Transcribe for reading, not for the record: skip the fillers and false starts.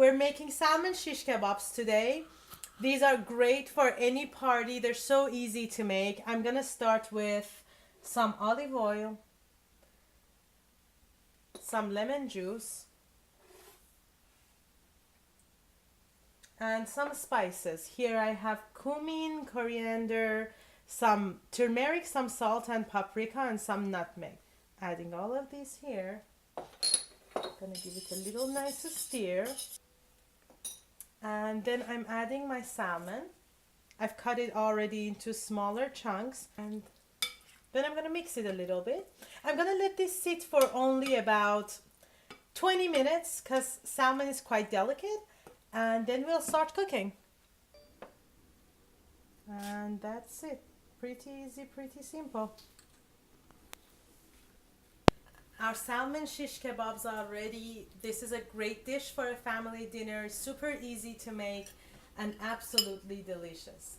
We're making salmon shish kebabs today. These are great for any party. They're so easy to make. I'm gonna start with some olive oil, some lemon juice, and some spices. Here I have cumin, coriander, some turmeric, some salt and paprika, and some nutmeg. Adding all of these here. Gonna give it a little nice stir. And then I'm adding my salmon. I've cut it already into smaller chunks, and then I'm gonna mix it a little bit. I'm gonna let this sit for only about 20 minutes because salmon is quite delicate, and then we'll start cooking. And that's it. Pretty easy, pretty simple. Our salmon shish kebabs are ready. This is a great dish for a family dinner. Super easy to make and absolutely delicious.